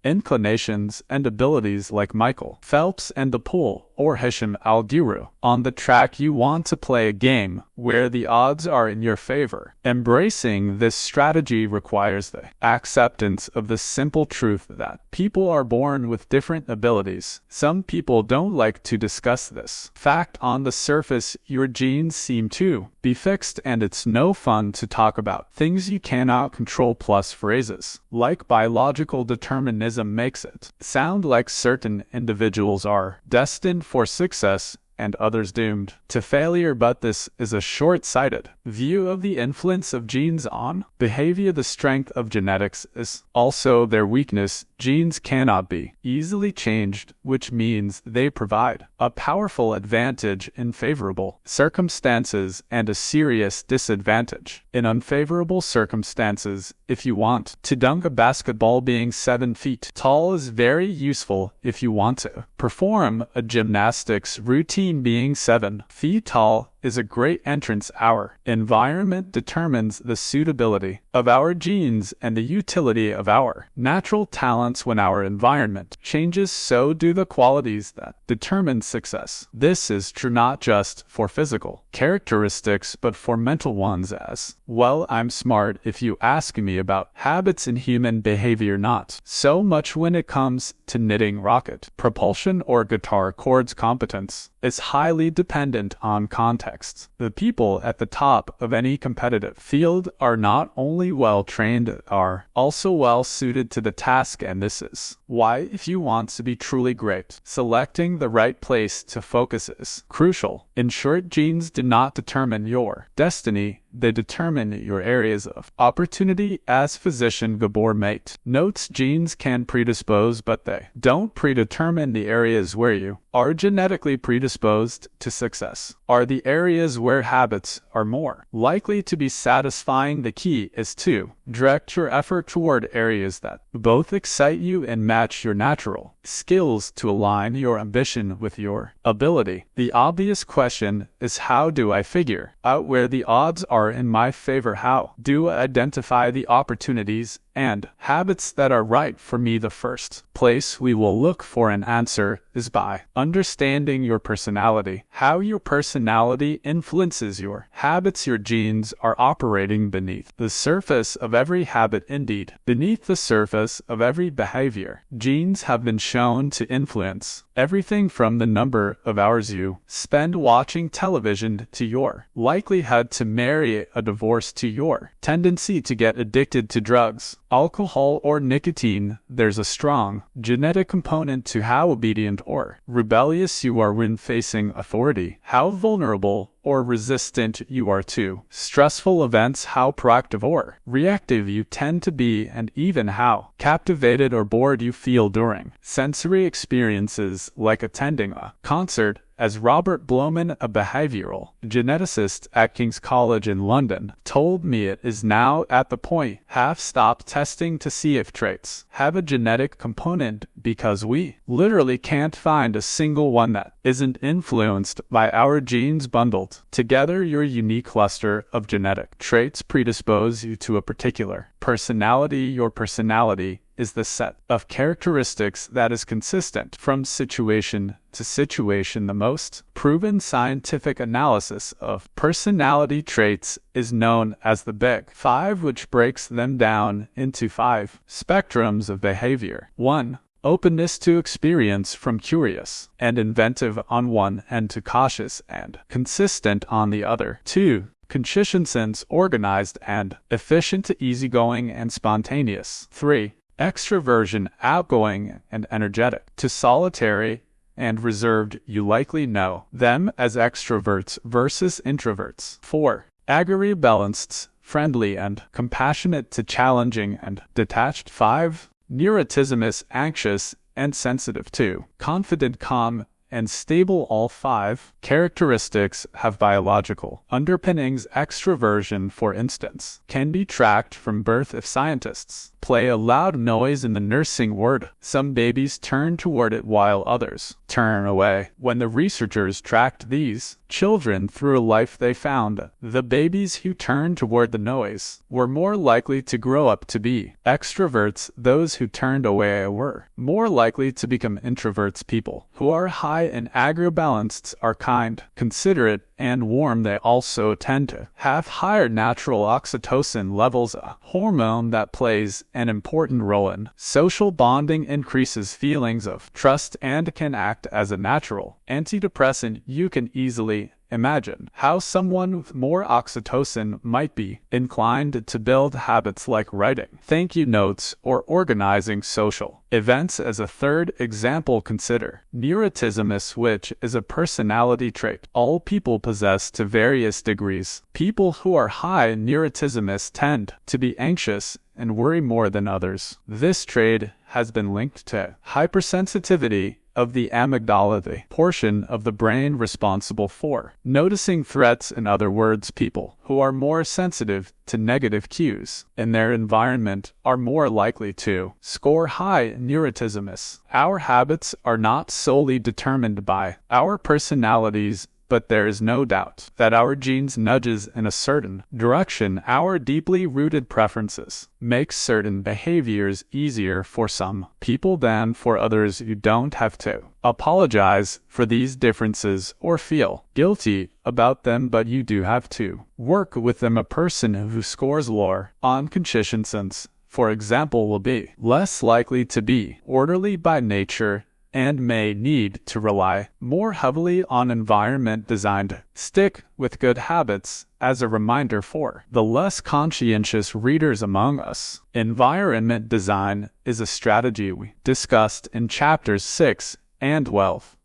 inclinations and abilities like Michael Phelps and the pool, or Hisham Al-Guru. On the track, you want to play a game where the odds are in your favor. Embracing this strategy requires the acceptance of the simple truth that people are born with different abilities. Some people don't like to discuss this fact. On the surface, your genes seem to be fixed, and it's no fun to talk about things you cannot control. Plus, phrases like biological determinism makes it sound like certain individuals are destined for success and others doomed to failure, but this is a short-sighted view of the influence of genes on behavior. The strength of genetics is also their weakness. Genes cannot be easily changed, which means they provide a powerful advantage in favorable circumstances and a serious disadvantage in unfavorable circumstances. If you want to dunk a basketball, being 7 feet tall is very useful. If you want to perform a gymnastics routine, being 7 feet tall is a great entrance. Our environment determines the suitability of our genes and the utility of our natural talents. When our environment changes, so do the qualities that determine success. This is true not just for physical characteristics, but for mental ones as well. I'm smart if you ask me about habits in human behavior, not so much when it comes to knitting, rocket propulsion, or guitar chords. Competence is highly dependent on context. The people at the top of any competitive field are not only well trained, are also well suited to the task, and this is why, if you want to be truly great, selecting the right place to focus is crucial. In short, genes do not determine your destiny, they determine your areas of opportunity. As physician Gabor Mate notes, genes can predispose, but they don't predetermine. The areas where you are genetically predisposed to success are the areas where habits are more likely to be satisfying. The key is to direct your effort toward areas that both excite you and match your natural skills to align your ambition with your ability. The obvious question is, how do I figure out where the odds are in my favor? How do I identify the opportunities and habits that are right for me? The first place we will look for an answer is by understanding your personality. How your personality influences your habits. Your genes are operating beneath the surface of every habit, indeed, beneath the surface of every behavior. Genes have been shown to influence everything from the number of hours you spend watching television to your likelihood to marry, a divorce to your tendency to get addicted to drugs, alcohol, or nicotine. There's a strong genetic component to how obedient or rebellious you are when facing authority, how vulnerable or resistant you are to stressful events, how proactive or reactive you tend to be, and even how captivated or bored you feel during sensory experiences like attending a concert. As Robert Bloman, a behavioral geneticist at King's College in London, told me, it is now at the point have stopped testing to see if traits have a genetic component, because we literally can't find a single one that isn't influenced by our genes bundled together. Your unique cluster of genetic traits predispose you to a particular personality. Your personality is the set of characteristics that is consistent from situation to situation. The most proven scientific analysis of personality traits is known as the Big Five, which breaks them down into 5 spectrums of behavior. 1. Openness to experience, from curious and inventive on one end to cautious and consistent on the other. 2. Conscientious, organized and efficient to easygoing and spontaneous. 3. Extroversion, outgoing and energetic to solitary and reserved. You likely know them as extroverts versus introverts. 4. Aggregate, balanced, friendly and compassionate to challenging and detached. 5. Neuroticism, anxious and sensitive to confident, calm and stable. All 5 characteristics have biological underpinnings. Extroversion, for instance, can be tracked from birth. If scientists play a loud noise in the nursing ward, some babies turn toward it while others turn away. When the researchers tracked these children through a life, they found the babies who turned toward the noise were more likely to grow up to be extroverts. Those who turned away were more likely to become introverts. People who are high in agrobalanced are kind, considerate, and warm. They also tend to have higher natural oxytocin levels, a hormone that plays an important role in social bonding, increases feelings of trust, and can act as a natural antidepressant. You can easily imagine how someone with more oxytocin might be inclined to build habits like writing thank you notes or organizing social events. As a third example, consider neuroticism, which is a personality trait all people possess to various degrees. People who are high in neuroticism tend to be anxious and worry more than others. This trait has been linked to hypersensitivity of the amygdala, the portion of the brain responsible for noticing threats. In other words, people who are more sensitive to negative cues in their environment are more likely to score high in neuroticism. Our habits are not solely determined by our personalities, but there is no doubt that our genes nudges in a certain direction. Our deeply rooted preferences make certain behaviors easier for some people than for others. You don't have to apologize for these differences or feel guilty about them, but you do have to work with them. A person who scores lower on conscience, for example, will be less likely to be orderly by nature and may need to rely more heavily on environment design to stick with good habits. As a reminder for the less conscientious readers among us, environment design is a strategy we discussed in chapters 6 and 12.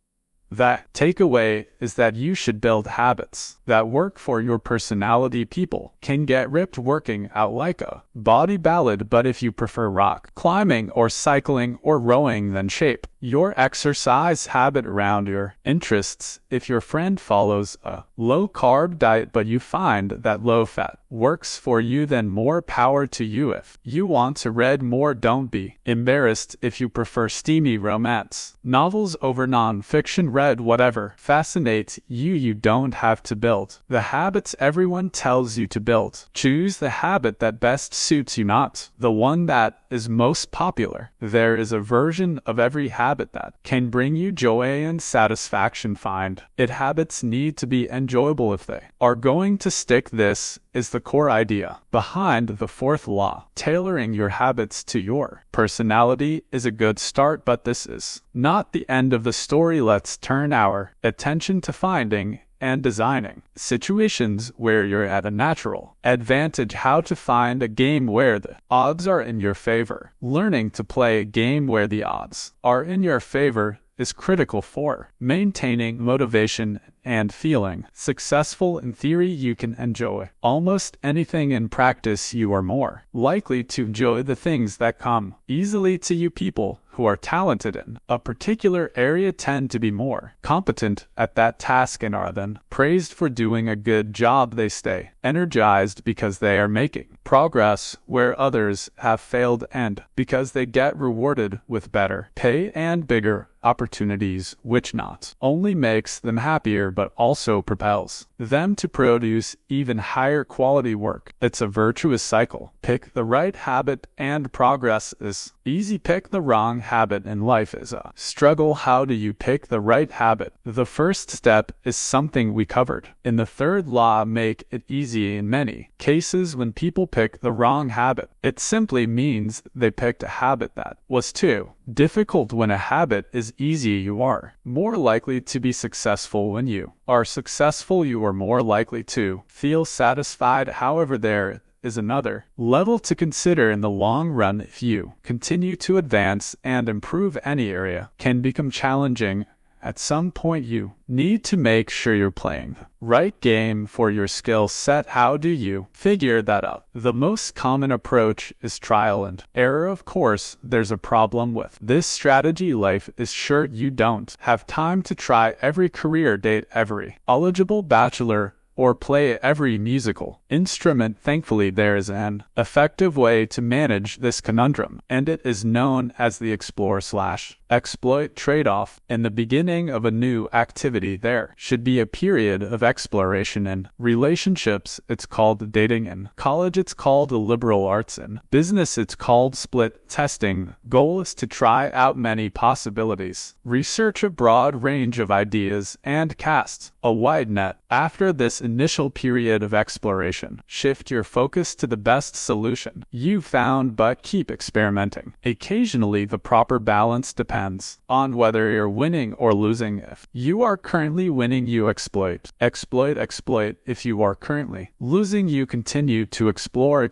The takeaway is that you should build habits that work for your personality. People can get ripped working out like a body ballad, but if you prefer rock climbing or cycling or rowing, then shape your exercise habit around your interests. If your friend follows a low-carb diet but you find that low-fat works for you, then more power to you. If you want to read more, don't be embarrassed if you prefer steamy romance novels over non-fiction. Read whatever fascinates you. You don't have to build the habits everyone tells you to build. Choose the habit that best suits you, not the one that is most popular. There is a version of every habit that can bring you joy and satisfaction. Find it. Habits need to be enjoyable if they are going to stick. This is the core idea behind the fourth law. Tailoring your habits to your personality is a good start, but this is not the end of the story. Let's turn our attention to finding and designing situations where you're at a natural advantage. How to find a game where the odds are in your favor. Learning to play a game where the odds are in your favor is critical for maintaining motivation and feeling successful. In theory, you can enjoy almost anything. In practice, you are more likely to enjoy the things that come easily to you. People who are talented in a particular area tend to be more competent at that task and are then praised for doing a good job. They stay energized because they are making progress where others have failed, and because they get rewarded with better pay and bigger opportunities, which not only makes them happier but also propels them to produce even higher quality work. It's a virtuous cycle. Pick the right habit and progress is easy. Pick the wrong habit and life is a struggle. How do you pick the right habit? The first step is something we covered in the third law. Make it easy. In many cases, when people pick the wrong habit, it simply means they picked a habit that was too difficult. When a habit is easy, you are more likely to be successful. When you are successful, you are more likely to feel satisfied. However, there is another level to consider in the long run. If you continue to advance and improve, any area can become challenging. At some point, you need to make sure you're playing the right game for your skill set. How do you figure that out? The most common approach is trial and error. Of course, there's a problem with this strategy. Life is short. You don't have time to try every career date, every eligible bachelor or play every musical instrument. Thankfully, there is an effective way to manage this conundrum, and it is known as the explore/exploit trade-off. In the beginning of a new activity, there should be a period of exploration. In relationships, it's called dating. In college, it's called the liberal arts. In business, it's called split testing. Goal is to try out many possibilities, research a broad range of ideas, and cast a wide net. After this initial period of exploration, shift your focus to the best solution you found, but keep experimenting. Occasionally, the proper balance depends on whether you're winning or losing. If you are currently winning, you exploit. Exploit. If you are currently losing, you continue to explore.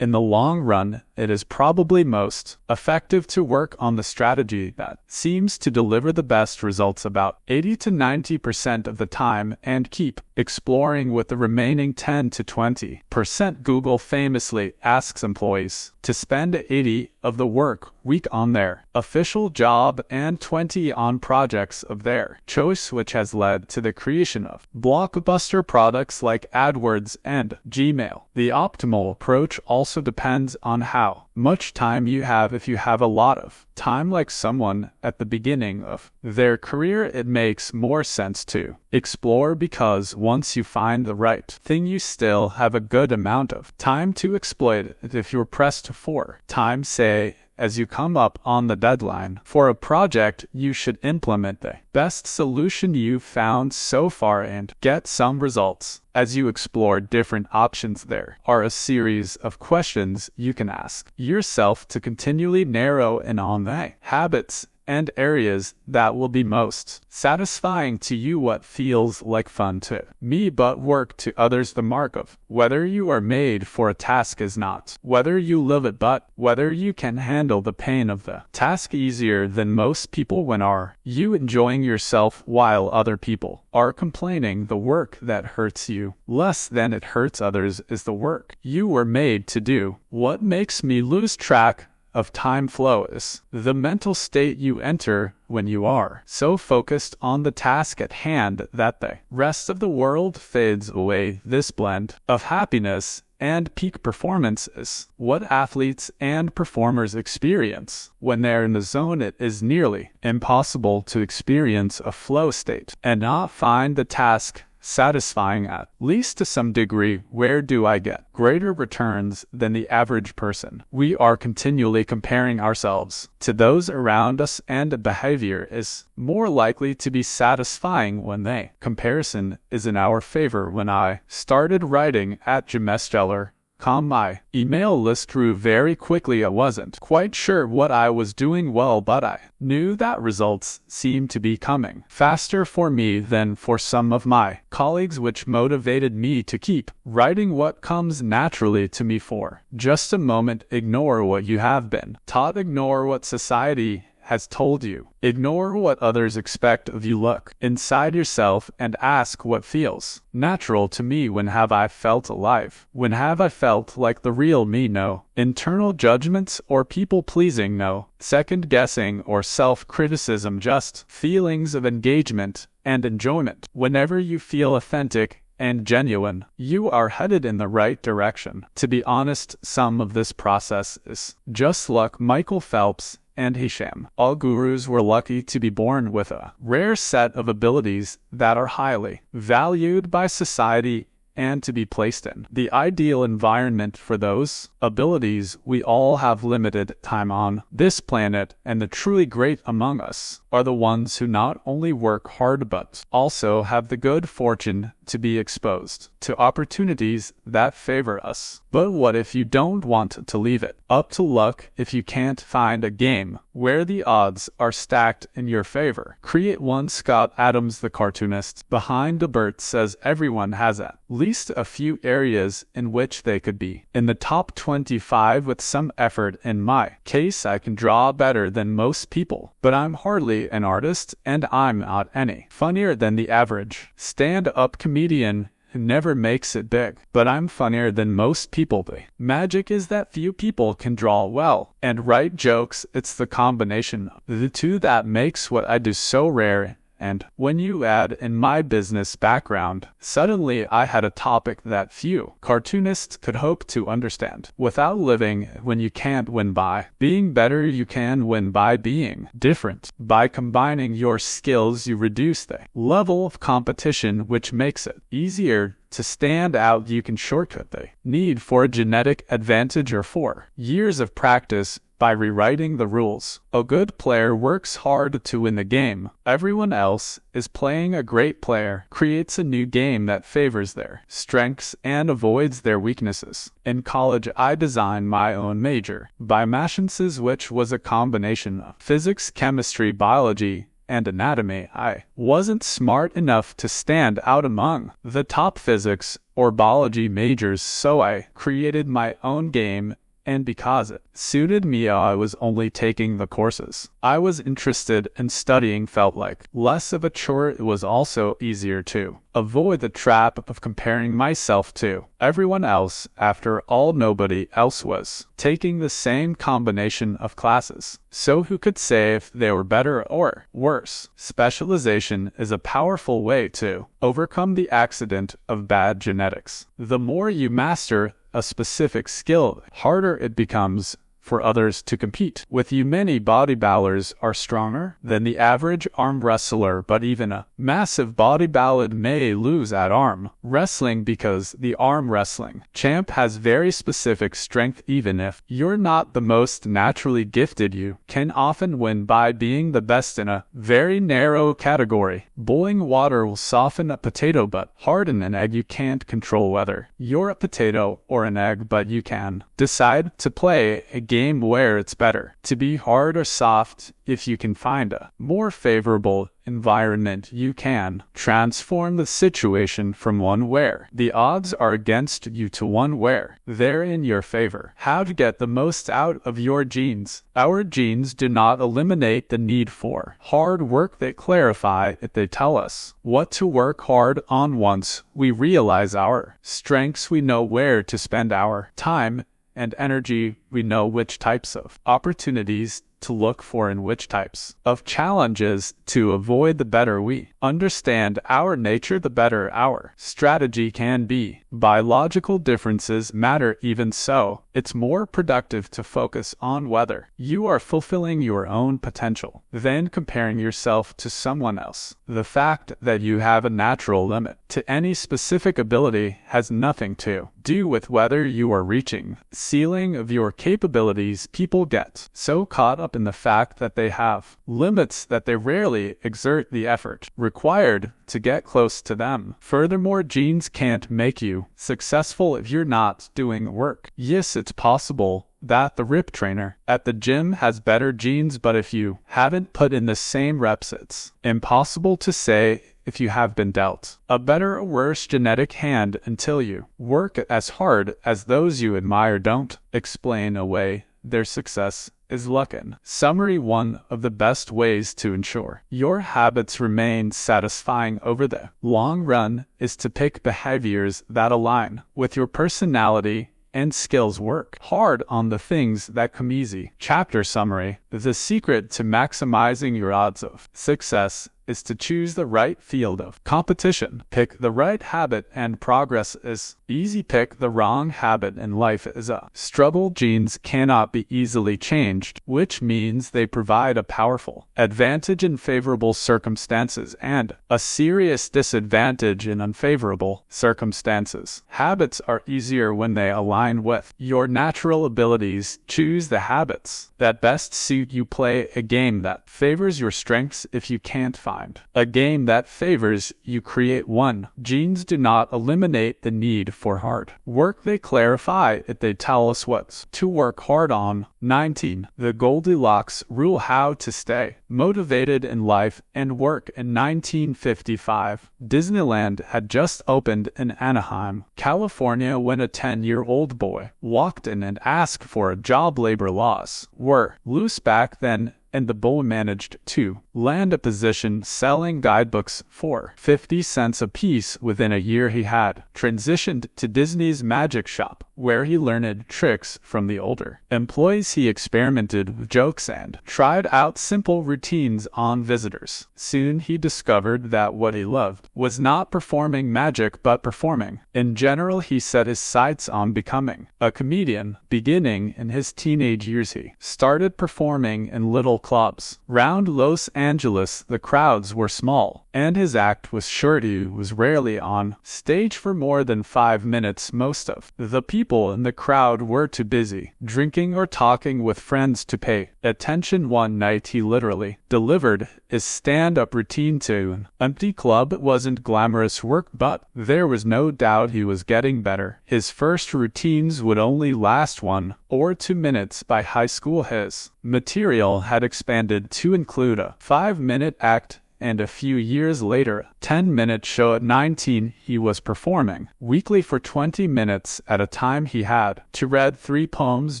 In the long run, it is probably most effective to work on the strategy that seems to deliver the best results about 80 to 90% of the time, and keep exploring with the remaining 10 to 20%. Google famously asks employees to spend 80 of the work week on their official job and 20 on projects of their choice, which has led to the creation of blockbuster products like AdWords and Gmail. The optimal approach also depends on how much time you have. If you have a lot of time, like someone at the beginning of their career, it makes more sense to explore, because once you find the right thing, you still have a good amount of time to exploit it. If you're pressed for time, say, as you come up on the deadline for a project, you should implement the best solution you've found so far and get some results. As you explore different options, there are a series of questions you can ask yourself to continually narrow in on the habits and areas that will be most satisfying to you. What feels like fun to me but work to others? The mark of whether you are made for a task is not whether you love it, but whether you can handle the pain of the task easier than most people. When are you enjoying yourself while other people are complaining? The work that hurts you less than it hurts others is the work you were made to do. What makes me lose track of time flow is the mental state you enter when you are so focused on the task at hand that the rest of the world fades away. This blend of happiness and peak performance is what athletes and performers experience when they're in the zone. It is nearly impossible to experience a flow state and not find the task satisfying, at least to some degree. Where do I get greater returns than the average person? We are continually comparing ourselves to those around us, and behavior is more likely to be satisfying when the comparison is in our favor. When I started writing at bestseller, my email list grew very quickly. I wasn't quite sure what I was doing well, but I knew that results seemed to be coming faster for me than for some of my colleagues, which motivated me to keep writing what comes naturally to me. For just a moment, ignore what you have been taught, ignore what society has told you, ignore what others expect of you. Look inside yourself and ask what feels natural to me. When have I felt alive? When have I felt like the real me? No internal judgments or people-pleasing, no second-guessing or self-criticism, just feelings of engagement and enjoyment. Whenever you feel authentic and genuine, you are headed in the right direction. To be honest, some of this process is just luck. Michael Phelps and Hisham. All gurus were lucky to be born with a rare set of abilities that are highly valued by society and to be placed in the ideal environment for those abilities. We all have limited time on this planet, and the truly great among us are the ones who not only work hard but also have the good fortune to be exposed to opportunities that favor us. But what if you don't want to leave it up to luck? If you can't find a game where the odds are stacked in your favor, create one. Scott Adams, the cartoonist behind the Burt, says everyone has at least a few areas in which they could be in the top 25 with some effort. In my case, I can draw better than most people, but I'm hardly an artist, and I'm not any funnier than the average stand-up comedian who never makes it big, but I'm funnier than most people. The magic is that few people can draw well and write jokes. It's the combination of the two that makes what I do so rare And when you add in my business background, suddenly I had a topic that few cartoonists could hope to understand. Without living when you can't win by being better, you can win by being different. By combining your skills, you reduce the level of competition, which makes it easier to stand out. You can shortcut the need for a genetic advantage or 4 years of practice by rewriting the rules. A good player works hard to win the game. Everyone else is playing. A great player creates a new game that favors their strengths and avoids their weaknesses. In college, I designed my own major, biomechanics, which was a combination of physics, chemistry, biology, and anatomy. I wasn't smart enough to stand out among the top physics or biology majors, so I created my own game, and because it suited me, I was only taking the courses I was interested in studying. Felt like less of a chore. It was also easier to avoid the trap of comparing myself to everyone else. After all, nobody else was taking the same combination of classes, so who could say if they were better or worse? Specialization is a powerful way to overcome the accident of bad genetics. The more you master a specific skill, harder it becomes for others to compete with you. Many bodybuilders are stronger than the average arm wrestler, but even a massive bodybuilder may lose at arm wrestling because the arm wrestling champ has very specific strength. Even if you're not the most naturally gifted, you can often win by being the best in a very narrow category. Boiling water will soften a potato but harden an egg. You can't control whether you're a potato or an egg, but you can decide to play a game where it's better to be hard or soft. If you can find a more favorable environment, you can transform the situation from one where the odds are against you to one where they're in your favor. How to get the most out of your genes. Our genes do not eliminate the need for hard work. They clarify it. They tell us what to work hard on. Once we realize our strengths, we know where to spend our time and energy. We know which types of opportunities to look for and which types of challenges to avoid. The better we understand our nature, the better our strategy can be. Biological differences matter. Even so, it's more productive to focus on whether you are fulfilling your own potential than comparing yourself to someone else. The fact that you have a natural limit to any specific ability has nothing to do with whether you are reaching the ceiling of your capabilities. People get so caught up in the fact that they have limits that they rarely exert the effort required to get close to them. Furthermore, genes can't make you successful if you're not doing work. Yes, it's possible that the rip trainer at the gym has better genes, but if you haven't put in the same reps, it's impossible to say if you have been dealt a better or worse genetic hand until you work as hard as those you admire. Don't explain away their success is luck. In summary, one of the best ways to ensure your habits remain satisfying over the long run is to pick behaviors that align with your personality and skills. Work hard on the things that come easy. Chapter summary. The secret to maximizing your odds of success is to choose the right field of competition. Pick the right habit and progress is easy. Pick the wrong habit and life is a struggle. Genes cannot be easily changed, which means they provide a powerful advantage in favorable circumstances and a serious disadvantage in unfavorable circumstances. Habits are easier when they align with your natural abilities. Choose the habits that best suit you. Play a game that favors your strengths. If you can't find a game that favors you, create one. Genes do not eliminate the need for hard work. They clarify it. They tell us what to work hard on. 19. The Goldilocks rule. How to stay motivated in life and work. In 1955, Disneyland had just opened in Anaheim, California, when a 10-year-old boy walked in and asked for a job. Labor laws were loose back then, and the bull managed to land a position selling guidebooks for 50 cents apiece within a year. He had transitioned to Disney's magic shop, where he learned tricks from the older employees. He experimented with jokes and tried out simple routines on visitors. Soon he discovered that what he loved was not performing magic but performing. In general, he set his sights on becoming a comedian. Beginning in his teenage years, he started performing in little clubs. Round Los Angeles, the crowds were small, and his act was short. He was rarely on stage for more than 5 minutes. Most of the people in the crowd were too busy drinking or talking with friends to pay attention. One night he literally delivered his stand-up routine to an empty club. It wasn't glamorous work, but there was no doubt he was getting better. His first routines would only last 1 or 2 minutes. By high school, his material had expanded to include a 5-minute act, and a few years later, a 10-minute show. At 19, he was performing weekly for 20 minutes at a time. He had to read 3 poems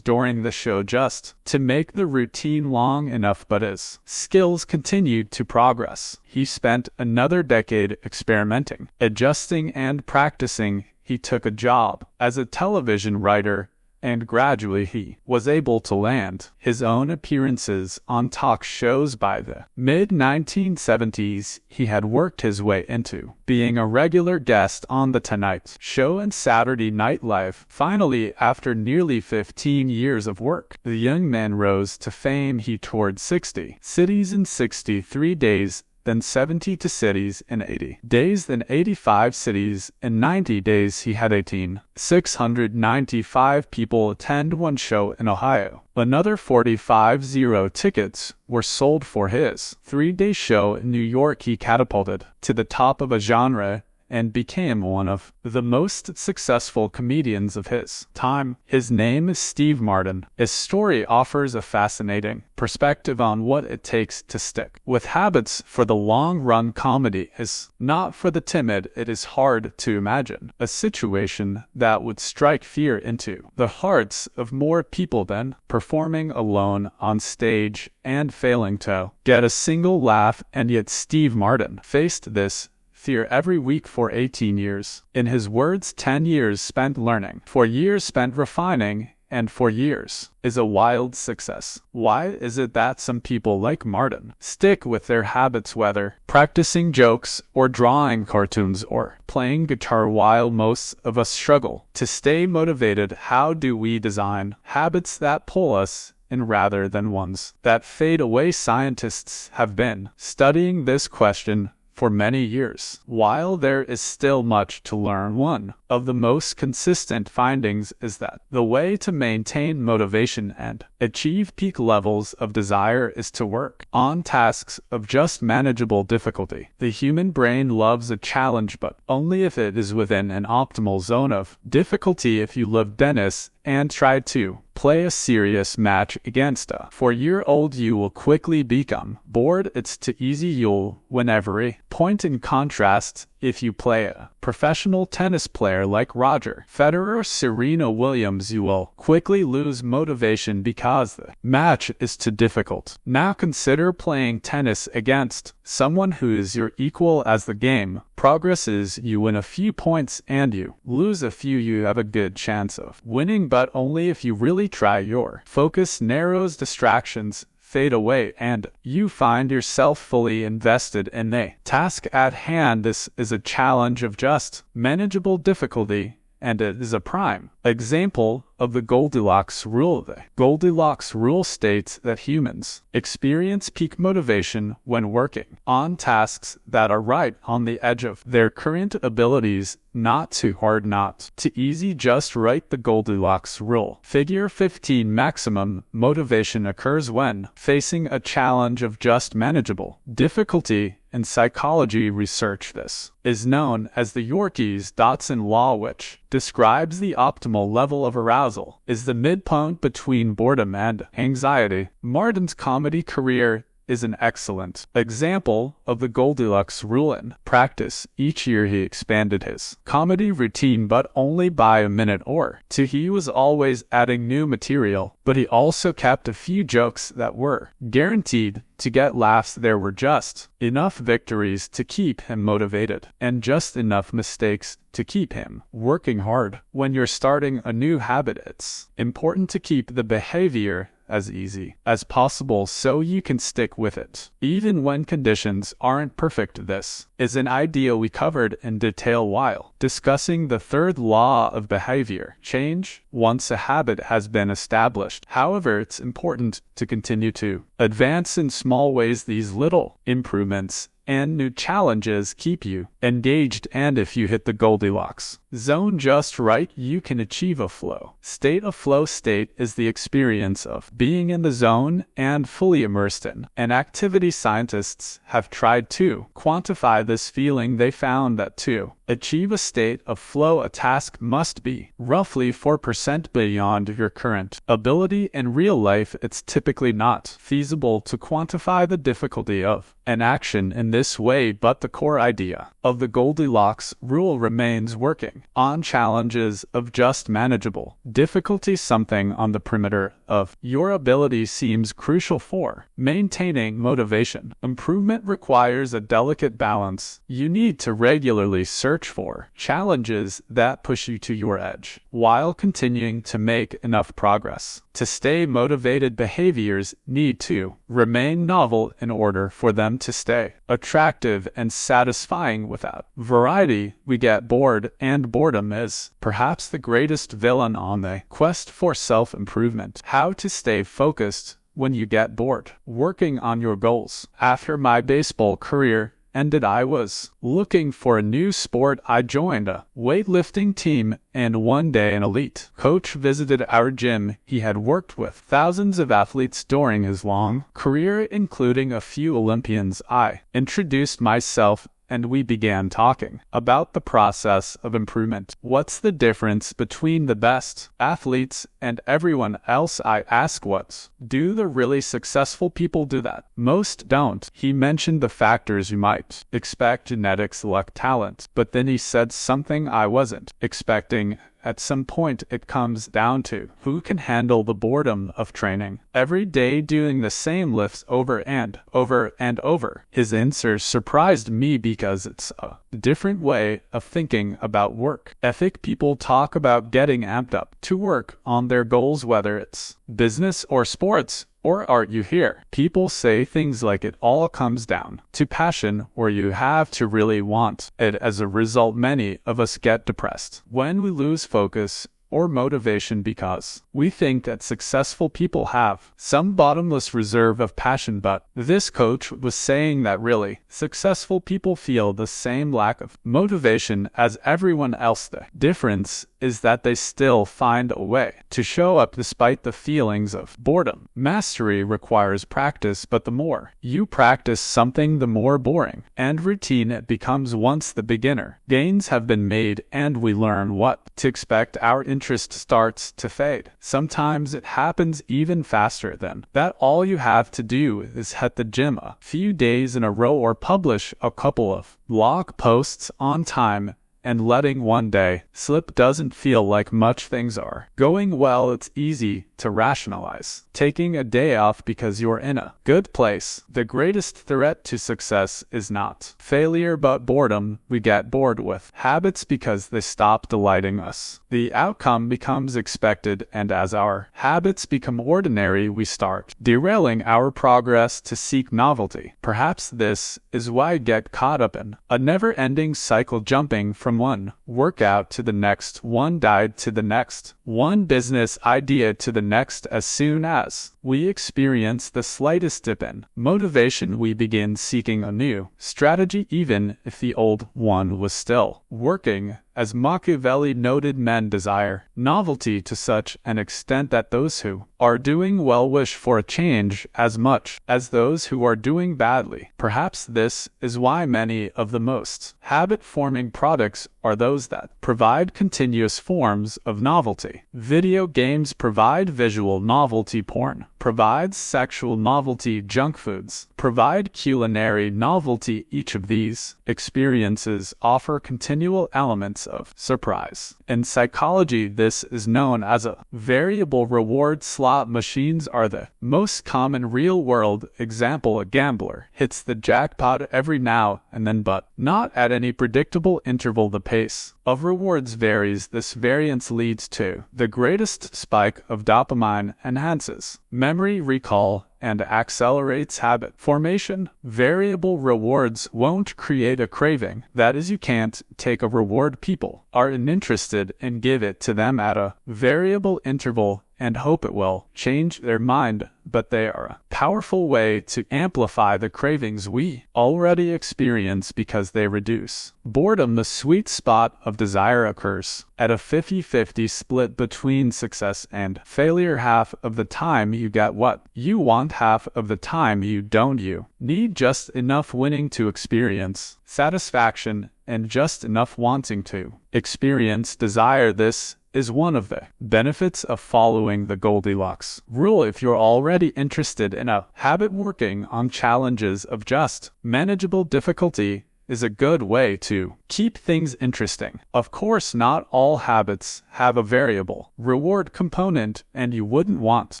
during the show just to make the routine long enough, but his skills continued to progress. He spent another decade experimenting, adjusting, and practicing. He took a job as a television writer, and gradually he was able to land his own appearances on talk shows. By the mid-1970s, he had worked his way into being a regular guest on The Tonight Show and Saturday Night Live. Finally, after nearly 15 years of work, the young man rose to fame. He toured 60 cities in 63 days, then 72 cities in 80 days, then 85 cities in 90 days. He had 1,695 people attend one show in Ohio. Another 45,000 tickets were sold for his 3-day show in New York. He catapulted to the top of a genre and became one of the most successful comedians of his time. His name is Steve Martin. His story offers a fascinating perspective on what it takes to stick with habits for the long run. Comedy is not for the timid. It is hard to imagine a situation that would strike fear into the hearts of more people than performing alone on stage and failing to get a single laugh. And yet Steve Martin faced this fear every week for 18 years. In his words, 10 years spent learning, 4 years spent refining, and 4 years is a wild success. Why is it that some people like Martin stick with their habits, whether practicing jokes or drawing cartoons or playing guitar, while most of us struggle to stay motivated? How do we design habits that pull us in rather than ones that fade away? Scientists have been studying this question for many years. While there is still much to learn, one of the most consistent findings is that the way to maintain motivation and achieve peak levels of desire is to work on tasks of just manageable difficulty. The human brain loves a challenge, but only if it is within an optimal zone of difficulty. If you love tennis and try to play a serious match against a 4-year-old, you will quickly become bored. It's too easy, you'll win every point. In contrast, if you play a professional tennis player like Roger Federer or Serena Williams, you will quickly lose motivation because the match is too difficult. Now consider playing tennis against someone who is your equal. As the game progresses, you win a few points and you lose a few. You have a good chance of winning, but only if you really try. Your focus narrows, distractions fade away, and you find yourself fully invested in the task at hand. This is a challenge of just manageable difficulty, and it is a prime example of the Goldilocks rule. The Goldilocks rule states that humans experience peak motivation when working on tasks that are right on the edge of their current abilities. Not too hard, not too easy, just right. The Goldilocks rule. Figure 15. Maximum motivation occurs when facing a challenge of just manageable difficulty. In psychology research, this is known as the Yorkeys-Dodson law, which describes the optimal level of arousal is the midpoint between boredom and anxiety. Martin's comedy career is an excellent example of the Goldilocks rule in practice. Each year he expanded his comedy routine, but only by a minute or two. He was always adding new material, but he also kept a few jokes that were guaranteed to get laughs. There were just enough victories to keep him motivated, and just enough mistakes to keep him working hard. When you're starting a new habit, it's important to keep the behavior as easy as possible so you can stick with it, even when conditions aren't perfect. This is an idea we covered in detail while discussing the third law of behavior change once a habit has been established. However, it's important to continue to advance in small ways. These little improvements and new challenges keep you engaged, and if you hit the Goldilocks zone just right, you can achieve a flow state. A flow state is the experience of being in the zone and fully immersed in an activity. Scientists have tried to quantify this feeling. They found that to achieve a state of flow, a task must be roughly 4% beyond your current ability. In real life, it's typically not feasible to quantify the difficulty of an action in this way, but the core idea of the Goldilocks rule remains: working on challenges of just manageable difficulty. Something on the perimeter of your ability seems crucial for maintaining motivation. Improvement requires a delicate balance. You need to regularly search for challenges that push you to your edge, while continuing to make enough progress to stay motivated. Behaviors need to remain novel in order for them to stay attractive and satisfying. Without variety, we get bored, and boredom is perhaps the greatest villain on the quest for self-improvement. How to stay focused when you get bored. Working on your goals. After my baseball career ended, I was looking for a new sport. I joined a weightlifting team, and one day an elite coach visited our gym. He had worked with thousands of athletes during his long career, including a few Olympians. I introduced myself, and we began talking about the process of improvement. What's the difference between the best athletes and everyone else? I asked. What do the really successful people do that most don't? He mentioned the factors you might expect: genetics, luck, talent. But then he said something I wasn't expecting. At some point, it comes down to who can handle the boredom of training every day, doing the same lifts over and over and over. His answer surprised me because it's a different way of thinking about work ethic. People talk about getting amped up to work on their goals, whether it's business or sports or art. You hear people say things like it all comes down to passion, or you have to really want it. As a result, many of us get depressed when we lose focus or motivation because we think that successful people have some bottomless reserve of passion. But this coach was saying that really successful people feel the same lack of motivation as everyone else. The difference is that they still find a way to show up despite the feelings of boredom. Mastery requires practice, but the more you practice something, the more boring and routine it becomes. Once the beginner gains have been made and we learn what to expect, our interest starts to fade. Sometimes it happens even faster than that. All you have to do is hit the gym a few days in a row, or publish a couple of blog posts on time, and letting one day slip doesn't feel like much. Things are going well. It's easy to rationalize taking a day off because you're in a good place. The greatest threat to success is not failure but boredom. We get bored with habits because they stop delighting us. The outcome becomes expected, and as our habits become ordinary, we start derailing our progress to seek novelty. Perhaps this is why I get caught up in a never-ending cycle, jumping from one workout to the next, one diet to the next, one business idea to the next. As soon as we experience the slightest dip in motivation, we begin seeking a new strategy, even if the old one was still working. As Machiavelli noted, men desire novelty to such an extent that those who are doing well wish for a change as much as those who are doing badly. Perhaps this is why many of the most habit-forming products are are those that provide continuous forms of novelty. Video games provide visual novelty, porn provides sexual novelty, junk foods provide culinary novelty. Each of these experiences offer continual elements of surprise. In psychology, this is known as a variable reward. Slot machines are the most common real-world example. A gambler hits the jackpot every now and then, but not at any predictable interval. The pace of rewards varies. This variance leads to the greatest spike of dopamine, enhances memory recall, and accelerates habit formation. Variable rewards won't create a craving. That is, you can't take a reward people are interested in, give it to them at a variable interval and hope it will change their mind, but they are a powerful way to amplify the cravings we already experience because they reduce boredom. The sweet spot of desire occurs at a 50-50 split between success and failure. Half of the time you get what you want, half of the time you don't. You need just enough winning to experience satisfaction and just enough wanting to experience desire. This is one of the benefits of following the Goldilocks rule. If you're already interested in a habit, working on challenges of just manageable difficulty is a good way to keep things interesting. Of course, not all habits have a variable reward component, and you wouldn't want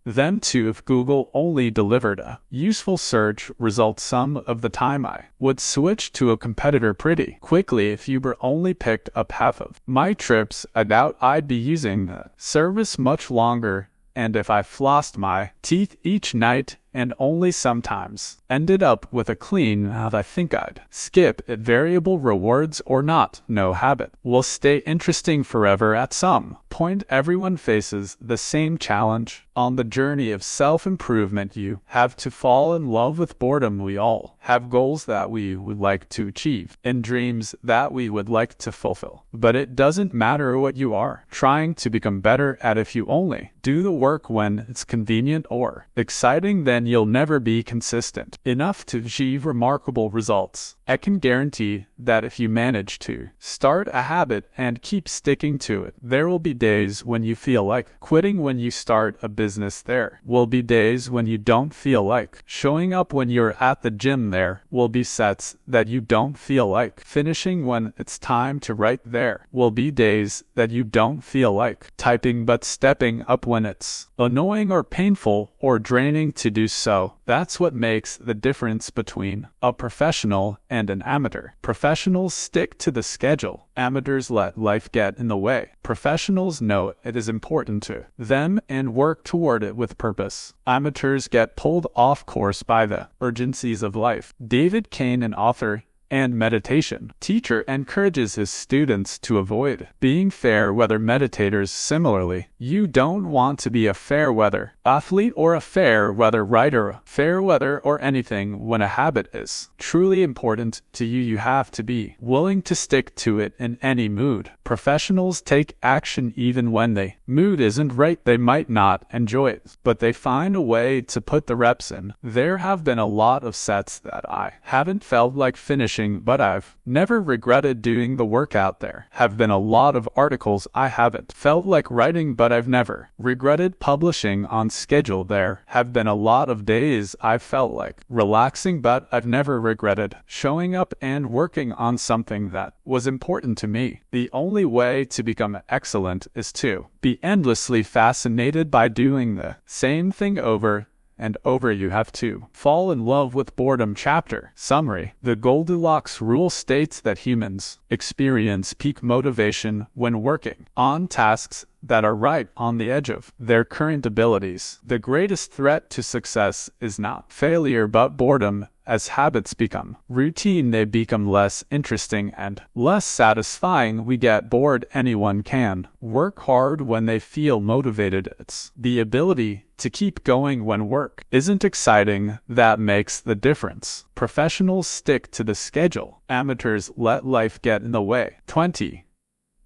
them to if Google only delivered a useful search result. Some of the time I would switch to a competitor pretty quickly. If Uber only picked up half of my trips, I doubt I'd be using the service much longer. And if I flossed my teeth each night and only sometimes ended up with a clean mouth, I think I'd skip it. Variable rewards or not, no habit will stay interesting forever. At some point, everyone faces the same challenge. On the journey of self-improvement, you have to fall in love with boredom. We all have goals that we would like to achieve and dreams that we would like to fulfill. But it doesn't matter what you are trying to become better at. If you only do the work when it's convenient or exciting, then you'll never be consistent enough to achieve remarkable results. I can guarantee that if you manage to start a habit and keep sticking to it, there will be days when you feel like quitting. When you start a business, there will be days when you don't feel like showing up. When you're at the gym, there will be sets that you don't feel like finishing. When it's time to write, there will be days that you don't feel like typing, but stepping up when it's annoying or painful or draining to do so. That's what makes the difference between a professional and an amateur. Professionals stick to the schedule. Amateurs let life get in the way. Professionals know it is important to them and work toward it with purpose. Amateurs get pulled off course by the urgencies of life. David Kane, an author and meditation teacher, encourages his students to avoid being fair weather meditators. Similarly, you don't want to be a fair weather athlete or a fair weather writer. A fair weather or anything. When a habit is truly important to you, you have to be willing to stick to it in any mood. Professionals take action even when the mood isn't right. They might not enjoy it, but they find a way to put the reps in. There have been a lot of sets that I haven't felt like finishing, but I've never regretted doing the workout. There have been a lot of articles I haven't felt like writing, but I've never regretted publishing on schedule. There have been a lot of days I've felt like relaxing, but I've never regretted showing up and working on something that was important to me. The only way to become excellent is to be endlessly fascinated by doing the same thing over and over. You have to fall in love with boredom. Chapter summary. The Goldilocks rule states that humans experience peak motivation when working on tasks that are right on the edge of their current abilities. The greatest threat to success is not failure but boredom. As habits become routine, they become less interesting and less satisfying. We get bored. Anyone can work hard when they feel motivated. It's the ability to keep going when work isn't exciting that makes the difference. Professionals stick to the schedule. Amateurs let life get in the way. 20.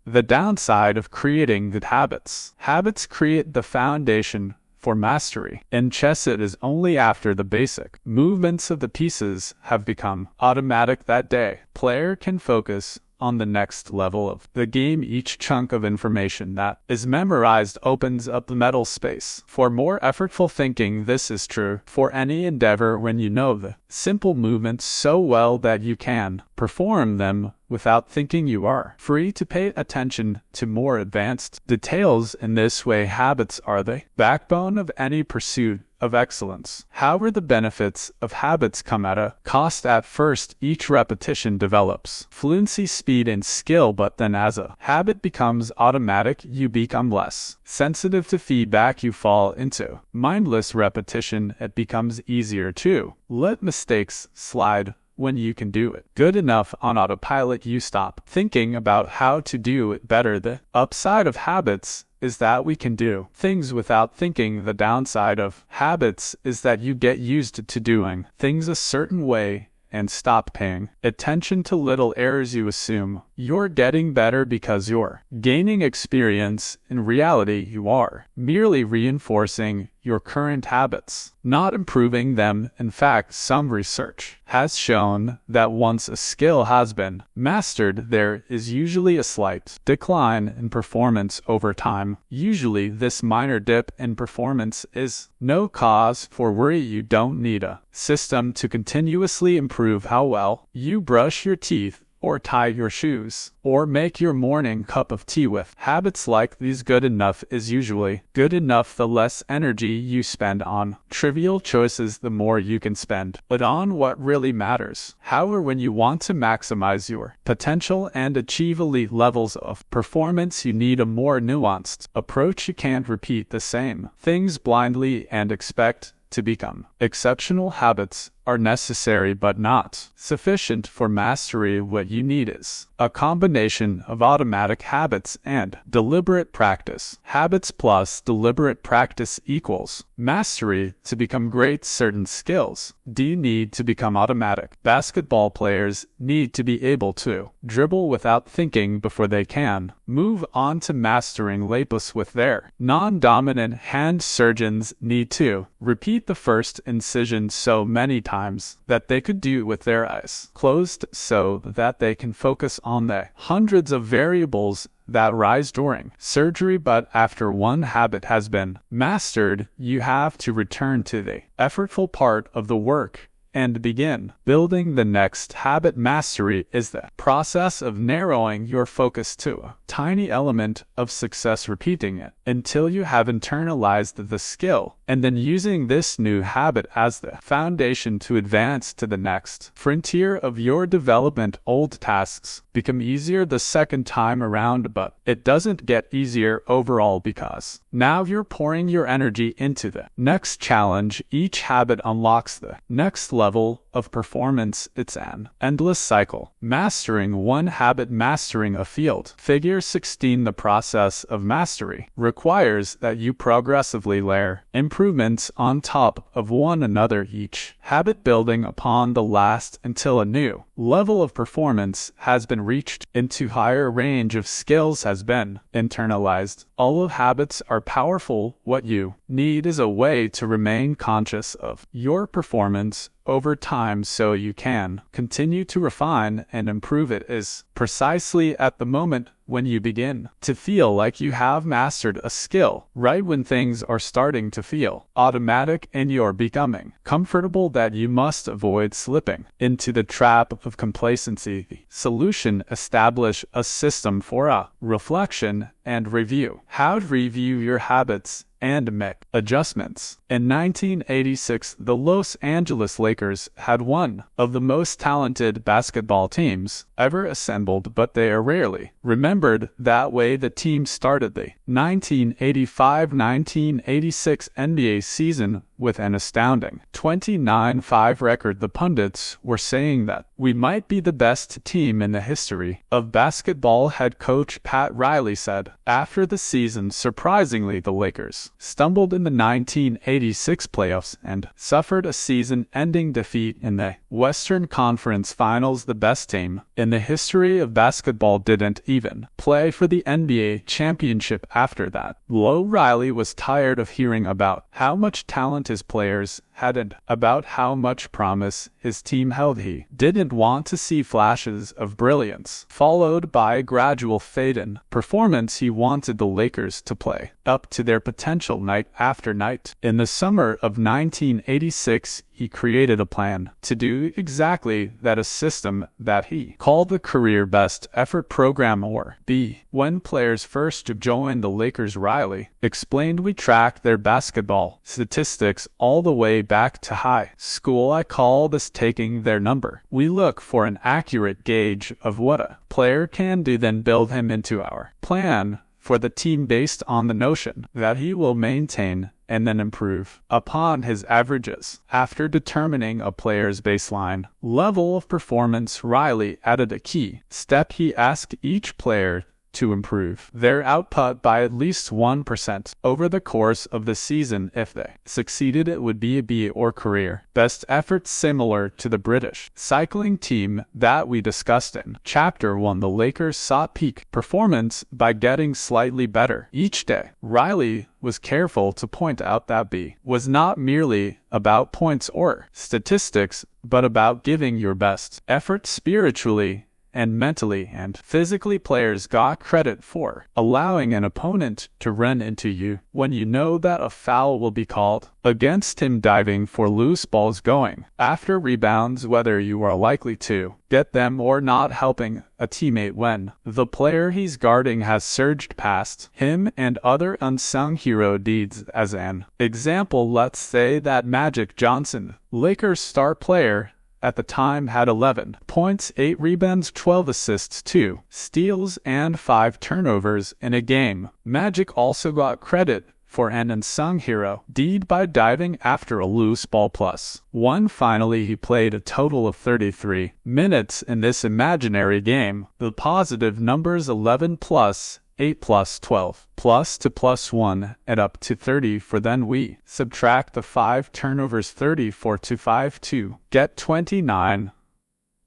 The downside of creating good habits. Habits create the foundation for mastery. In chess, it is only after the basic movements of the pieces have become automatic that the player can focus on the next level of the game. Each chunk of information that is memorized opens up the mental space for more effortful thinking. This is true for any endeavor when you know the simple movements so well that you can perform them without thinking. You are free to pay attention to more advanced details. In this way, habits are the backbone of any pursuit of excellence. However, the benefits of habits come at a cost. At first, each repetition develops fluency, speed, and skill, but then as a habit becomes automatic, you become less sensitive to feedback. You fall into mindless repetition. It becomes easier to let mistakes slide when you can do it good enough on autopilot. You stop thinking about how to do it better. The upside of habits is that we can do things without thinking. The downside of habits is that you get used to doing things a certain way and stop paying attention to little errors. You assume you're getting better because you're gaining experience. In reality, you are merely reinforcing your current habits, not improving them. In fact, some research has shown that once a skill has been mastered, there is usually a slight decline in performance over time. Usually, this minor dip in performance is no cause for worry. You don't need a system to continuously improve how well you brush your teeth, or tie your shoes, or make your morning cup of tea. With habits like these, good enough is usually good enough. The less energy you spend on trivial choices, the more you can spend but on what really matters. However, when you want to maximize your potential and achieve elite levels of performance, you need a more nuanced approach. You can't repeat the same things blindly and expect to become exceptional. Habits are necessary but not sufficient for mastery. What you need is a combination of automatic habits and deliberate practice. Habits plus deliberate practice equals mastery. To become great, certain skills do you need to become automatic. Basketball players need to be able to dribble without thinking before they can move on to mastering lapis with their non-dominant hand. Surgeons need to repeat the first incision so many times that they could do it with their eyes closed, so that they can focus on the hundreds of variables that rise during surgery. But after one habit has been mastered, you have to return to the effortful part of the work and begin building the next habit. Mastery is the process of narrowing your focus to a tiny element of success, repeating it until you have internalized the skill, and then using this new habit as the foundation to advance to the next frontier of your development. Old tasks become easier the second time around, but it doesn't get easier overall because now you're pouring your energy into the next challenge. Each habit unlocks the next level of performance. It's an endless cycle. Mastering one habit, mastering a field. Figure 16. The process of mastery requires that you progressively layer improvements on top of one another, each habit building upon the last until a new level of performance has been reached, into higher range of skills has been internalized. All of habits are powerful. What you need is a way to remain conscious of your performance over time so you can continue to refine and improve it. Is precisely at the moment when you begin to feel like you have mastered a skill, right when things are starting to feel automatic and you're becoming comfortable, that you must avoid slipping into the trap of complacency. The solution: establish a system for a reflection and review. How to review your habits and make adjustments. In 1986, the Los Angeles Lakers had one of the most talented basketball teams ever assembled, but they are rarely remembered that way. The team started the 1985-1986 NBA season with an astounding 29-5 record. The pundits were saying that we might be the best team in the history of basketball. Head coach Pat Riley said after the season, surprisingly, the Lakers stumbled in the 1986 playoffs and suffered a season-ending defeat in the Western Conference Finals. The best team in the history of basketball didn't even play for the NBA championship after that. Riley was tired of hearing about how much talent his players hadn't about how much promise his team held. He didn't want to see flashes of brilliance, followed by a gradual fade-in performance. He wanted the Lakers to play up to their potential night after night. In the summer of 1986, he created a plan to do exactly that, a system that he called the Career Best Effort Program, or B. When players first joined the Lakers, Riley explained, we tracked their basketball statistics all the way back to high school. I call this taking their number. We look for an accurate gauge of what a player can do, then build him into our plan for the team based on the notion that he will maintain and then improve upon his averages. After determining a player's baseline level of performance, Riley added a key step. He asked each player to improve their output by at least 1% over the course of the season. If they succeeded, it would be a B, or career best effort, similar to the British cycling team that we discussed in Chapter 1. The Lakers sought peak performance by getting slightly better each day. Riley was careful to point out that B was not merely about points or statistics, but about giving your best effort spiritually and mentally and physically. Players got credit for allowing an opponent to run into you when you know that a foul will be called against him, diving for loose balls, going after rebounds, whether you are likely to get them or not, helping a teammate when the player he's guarding has surged past him, and other unsung hero deeds. As an example, let's say that Magic Johnson, Lakers star player at the time, had 11 points, 8 rebounds, 12 assists, 2 steals, and 5 turnovers in a game. Magic also got credit for an unsung hero deed by diving after a loose ball plus 1. Finally, he played a total of 33 minutes in this imaginary game. The positive numbers 11 plus 8 plus 12 plus 2 plus 1 and up to 30. For then we subtract the 5 turnovers, 34 to 5 to get 29.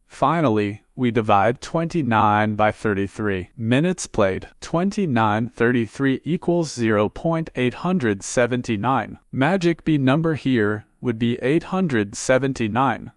Finally, we divide 29 by 33 minutes played. 2933 equals 0.879. Magic B number here would be 879.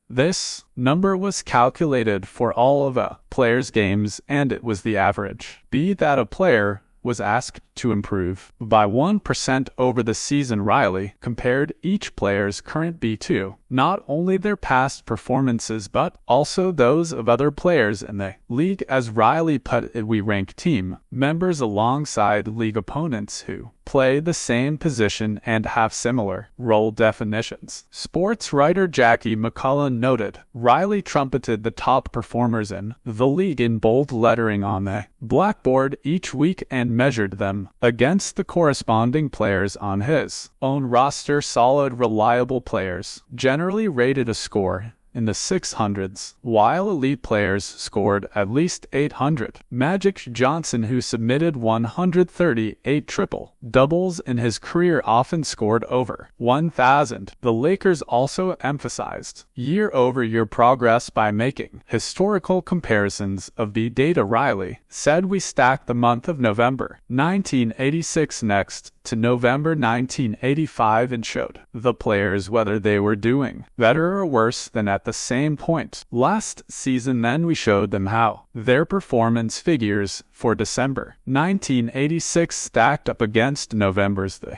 This number was calculated for all of a player's games, and it was the average B that a player was asked to improve by 1% over the season. Riley compared each player's current B to not only their past performances but also those of other players in the league. As Riley put it, we rank team members alongside league opponents who play the same position and have similar role definitions. Sports writer Jackie McCullough noted, Riley trumpeted the top performers in the league in bold lettering on the blackboard each week and measured them against the corresponding players on his own roster. Solid, reliable players generally rated a score in the 600s, while elite players scored at least 800. Magic Johnson, who submitted 138 triple-doubles in his career, often scored over 1,000. The Lakers also emphasized year-over-year progress by making historical comparisons of the data. Riley said, we stacked the month of November 1986 next to November 1985 and showed the players whether they were doing better or worse than at the same point last season. Then we showed them how their performance figures for December 1986 stacked up against November's the